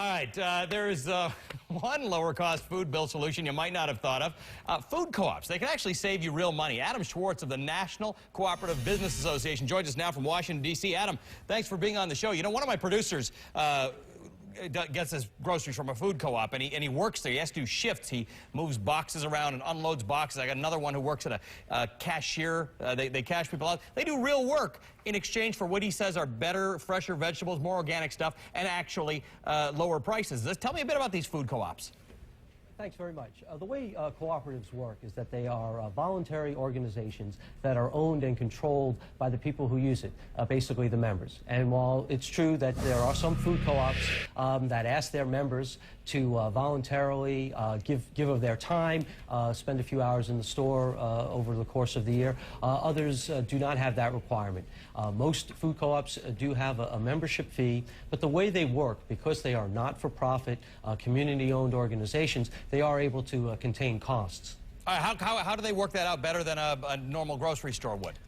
All right, there is one lower-cost food bill solution you might not have thought of. Food co-ops. They can actually save you real money. Adam Schwartz of the National Cooperative Business Association joins us now from Washington, D.C. Adam, thanks for being on the show. You know, one of my producers gets his groceries from a food co-op, and he works there. He has to do shifts. He moves boxes around and unloads boxes. I got another one who works at a cashier. They cash people out. They do real work in exchange for what he says are better, fresher vegetables, more organic stuff, and actually lower prices. Tell me a bit about these food co-ops. Thanks very much. The way cooperatives work is that they are voluntary organizations that are owned and controlled by the people who use it, basically the members. And while it's true that there are some food co-ops that ask their members to voluntarily give of their time, spend a few hours in the store over the course of the year, others do not have that requirement. Most food co-ops do have a membership fee, but the way they work, because they are not-for-profit, community-owned organizations, they are able to contain costs. How do they work that out better than a normal grocery store would?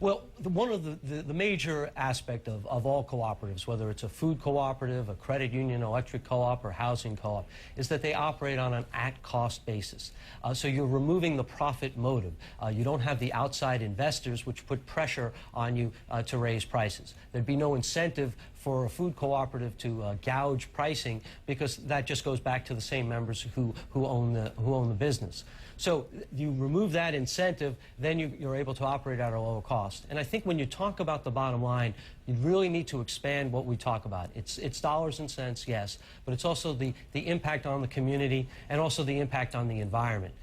Well, one of the major aspect of all cooperatives, whether it's a food cooperative, a credit union, electric co-op, or housing co-op, is that they operate on an at-cost basis. So you're removing the profit motive. You don't have the outside investors which put pressure on you to raise prices. There'd be no incentive for a food cooperative to gouge pricing, because that just goes back to the same members who own the business. So you remove that incentive, then you're able to operate at a lower cost. And I think when you talk about the bottom line, you really need to expand what we talk about. It's dollars and cents, yes, but it's also the impact on the community and also the impact on the environment.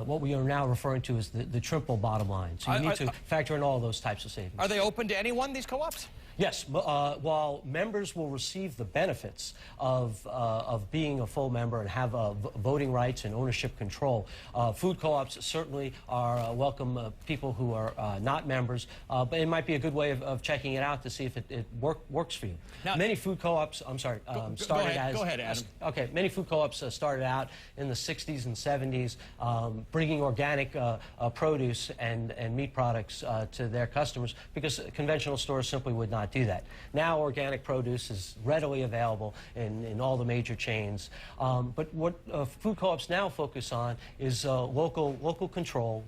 What we are now referring to is the triple bottom line. So you need to factor in all those types of savings. Are they open to anyone, these co-ops? Yes, while members will receive the benefits of being a full member and have voting rights and ownership control, food co-ops certainly are welcome people who are not members, but it might be a good way of checking it out to see if it works for you. Now, many food co-ops, I'm sorry, started as... Go ahead, Adam. Okay, many food co-ops started out in the 60s and 70s, bringing organic produce and meat products to their customers, because conventional stores simply would not do that. Now organic produce is readily available in all the major chains. But what food co-ops now focus on is local control,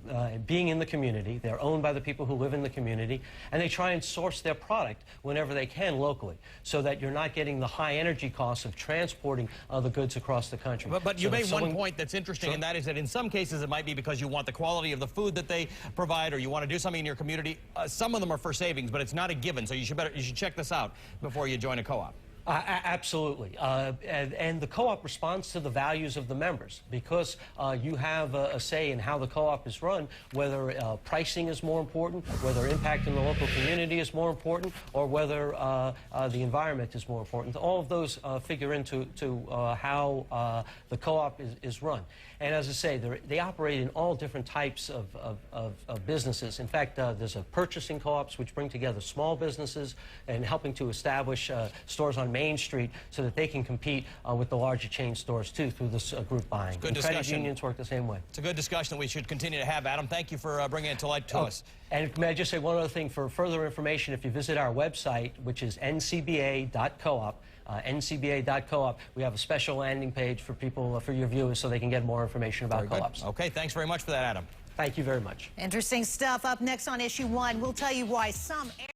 being in the community. They're owned by the people who live in the community, and they try and source their product whenever they can locally, so that you're not getting the high energy costs of transporting the goods across the country. But you made one point that's interesting, sure, and that is that in some cases it might be because you want the quality of the food that they provide, or you want to do something in your community. Some of them are for savings, but it's not a given, so you should check this out before you join a co-op. Absolutely. And the co-op responds to the values of the members, because you have a say in how the co-op is run, whether pricing is more important, whether impact in the local community is more important, or whether the environment is more important. All of those figure into how the co-op is run. And as I say, they operate in all different types of businesses. In fact, there's a purchasing co-ops which bring together small businesses and helping to establish stores on Main Street so that they can compete with the larger chain stores too through this group buying. Good discussion. Credit unions work the same way. It's a good discussion that we should continue to have, Adam. Thank you for bringing it to light to us. And may I just say one other thing? For further information, if you visit our website, which is ncba.coop, ncba.coop, we have a special landing page for people, for your viewers, so they can get more information about co-ops. Okay, thanks very much for that, Adam. Thank you very much. Interesting stuff. Up next on Issue 1, we'll tell you why some